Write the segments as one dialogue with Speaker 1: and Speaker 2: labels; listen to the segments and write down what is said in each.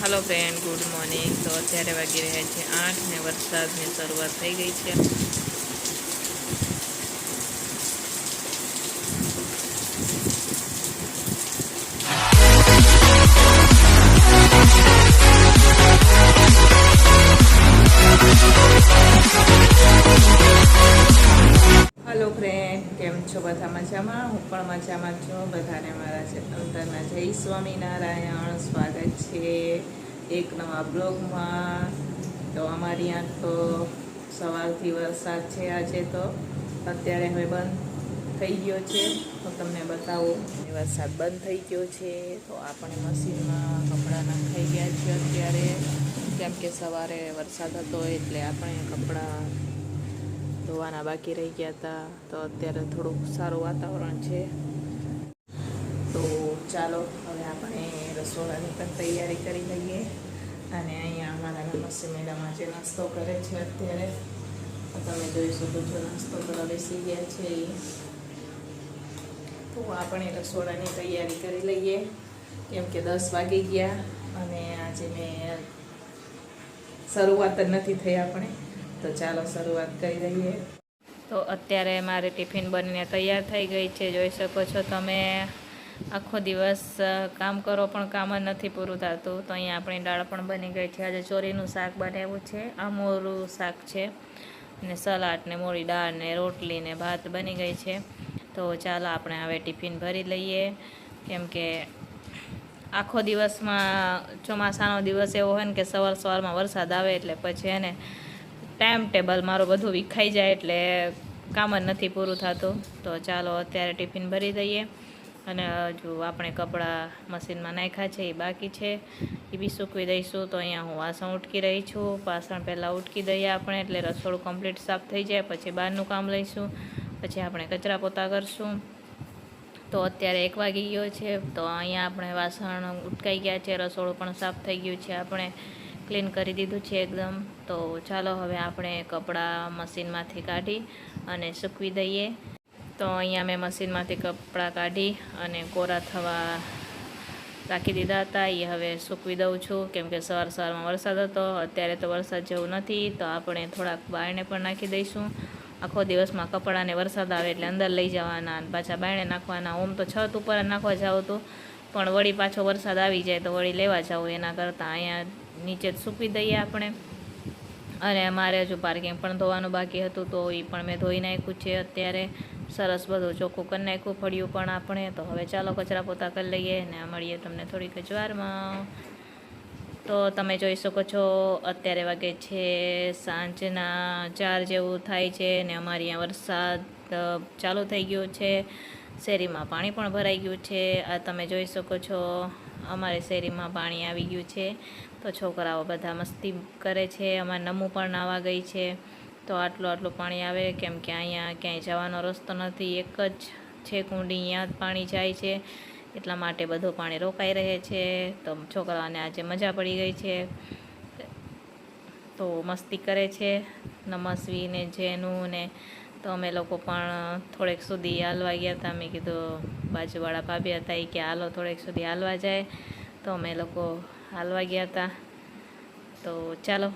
Speaker 1: Hello friend, good morning. तो अत्यारे वागी रह्या छे 8 ने वरसादनी शरूआत थई गई छे। हेलो फ्रेंड, केम छो? बधा मजामां? हूँ पण मजामां छुं। बधाने मारा अंतरना जय स्वामीनारायण। स्वागत छे एक नवा ब्लॉगमां। तो अमारी यहाँ तो सवारथी वरसाद छे। आजे तो अत्यारे हवे बंध थई गयो छे। तो तमने बतावुं, वरसाद बंध थई गयो छे। तो आपणे मशीनमां कपड़ा नाखाई गया छे अत्यारे, केम के सवारे वरसाद हतो एटले आपणे कपड़ा धोवाना बाकी रही गया था। तो अत्यारे थोड़ुं सारुं वातावरण छे। तो चालो हवे आपणे रसोડાની પણ તૈયારી કરી લઈએ। અને અહીંયા અમારા નમસ્તે મેડમ આજે નાસ્તો કરે છે અત્યારે। તો તમે જોઈ શકો છો નાસ્તો કરવા બેસી ગયા છે। તો આપણે રસોડાની તૈયારી કરી લઈએ, કેમ કે 10 વાગી ગયા અને આજે મેં શરૂઆત જ નથી થઈ આપણે। तो चालो शुरुआत करी दईए। तो अत्यारे मारे टिफिन बनीने तैयार थई गई छे। जोई शको छो तमे आखो दिवस काम करो पण काम ज नथी पूरुं थतुं। तो अहींया आपणी दाळ पण बनी गई छे। आज चोरीनुं शाक बनाव्युं छे। आ मोरुं शाक छे ने सलाड ने मोरी दाळ ने रोटली ने भात बनी गई छे। तो चालो आपणे हवे टिफिन भरी लईए, केम के आखो दिवसमां ચોમાસાનો દિવસ एवो होय ने के सवार सवारमां वरसाद आवे एटले पछी एने टाइम टेबल मारो बधुं विखाई जाए एटले काम ज नथी पूरुं थतुं। तो चालो अत्यारे टिफिन भरी दईए। अने हजू आपणे कपड़ा मशीनमां नाख्या छे, ए बाकी छे, ए बी सूकवी दईशुं। तो अहींया हूँ वासण उटकी रही छुं। वासण पहेला उटकी दईए आपणे एटले रसोडું कम्प्लीट साफ थई जाए। पछी बहारनुं काम लईशुं, पछी आपणे कचरा पोता करशुं। तो अत्यारे 1 वागी गयो छे। तो अहींया आपणे वासण उटकाई गया छे, रसोडું पण साफ थई गयुं छे, आपणे क्लीन करी दीधुं छे एकदम। तो चालो हवे आपणे कपड़ा मशीनमांथी काढी अने सूकवी दईए। तो अहींया मैं मशीनमांथी कपड़ा काढी अने कोरा थवा राखी दीधा हता। ए हवे सूकवी दઉં છું, केम के सवार सवारमां वरसाद हतो। अत्यारे तो वरसाद जेवुं नथी। तो आपणे थोड़ाक बारणे पण नाखी दईशुं। आखो दिवसमां कपड़ाने वरसाद आवे एटले अंदर लई जवाना अने पाछा बारणे नाखवाना। ओम तो छत उपर नाखवा जाव तो पण वળી पाछो वरसाद आवी जाय तो वળી लेवा जाव, एना करता अहींया नीचे ज सूकवी दईए आपणे। अने मारे हजू पार्किंग पण धोवानुं बाकी हतुं, तो ए पण मैं धोई नाख्युं छे अत्यारे। सरस बधुं ચોખ્ખું કરી નાખ્યું ફળિયું પણ આપણે। તો હવે ચાલો કચરા પોતા કરી લઈએ અને મળીએ તમને થોડીક જ વારમાં। તો તમે જોઈ શકો છો અત્યારે વાગે છે સાંજના 4 જેવું થાય છે ને અમારી અહીંયા વરસાદ ચાલુ થઈ ગયો છે। શેરીમાં પાણી પણ ભરાઈ ગયું છે। આ તમે જોઈ શકો છો અમારી શેરીમાં પાણી આવી ગયું છે। તો છોકરાઓ બધા મસ્તી કરે છે। અમારે નમું પણ નાવા ગઈ છે। तो आटलू पाणी आवे, केम के अहींया क्यांय जवानो रस्तो नथी, एक ज छे कुंडी, त्यां पाणी जाय छे, एटला माटे बधुं पाणी रोकाई रहे छे। तो छोकराओने आजे मजा पड़ी गई छे। तो मस्ती करे छे नमस्वी ने जेनू ने। तो अमे लोको पण थोड़ेक सुधी हालवा गया था। मैं कीधुं बाजूवाळा भाभी हता ए के हालो थोड़ेक सुधी हालवा जाए। तो अमे लोको हालवा गया था। तो चालो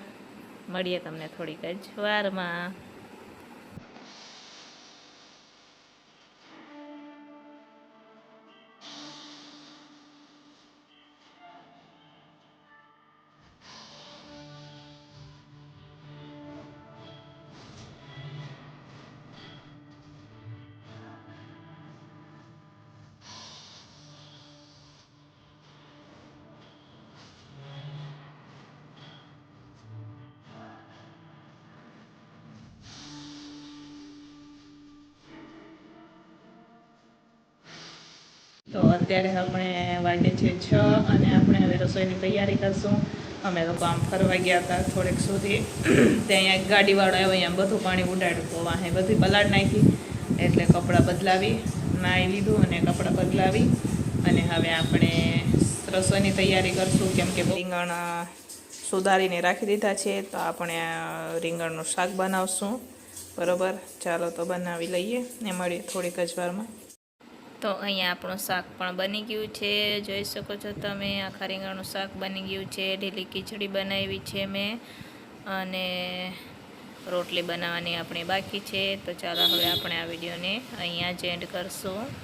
Speaker 1: મળીએ તમને થોડીક જ વારમાં। तो अत्यारे अपने वागे छे 6 અને આપણે હવે રસોઈની તૈયારી કરશું। અમે લોકો આમ ફરવા ગયા હતા થોડેક સુધી, ત્યાં અહીંયા ગાડીવાળો આવ્યો, અહીંયા બધું પાણી ઉડાડ્યું। તો વાહે બધી પલાળ નાખી, એટલે કપડાં બદલાવી, નાહી લીધું અને કપડાં બદલાવી અને હવે આપણે રસોઈની તૈયારી કરશું, કેમ કે રીંગણ સુધારીને રાખી દીધા છે। તો આપણે રીંગણનું શાક બનાવશું, બરાબર। ચાલો તો બનાવી લઈએ ને મળીએ થોડીક જ વારમાં।
Speaker 2: તો અહીંયા આપણું શાક પણ બની ગયું છે, જોઈ શકો છો તમે. આખા રીંગણનું શાક બની ગયું છે. ઢીલી ખીચડી બનાવી છે મેં, અને રોટલી બનાવવાની આપણી બાકી છે. તો ચાલો હવે આપણે આ વિડીયોને અહીંયા જ એન્ડ કરશું.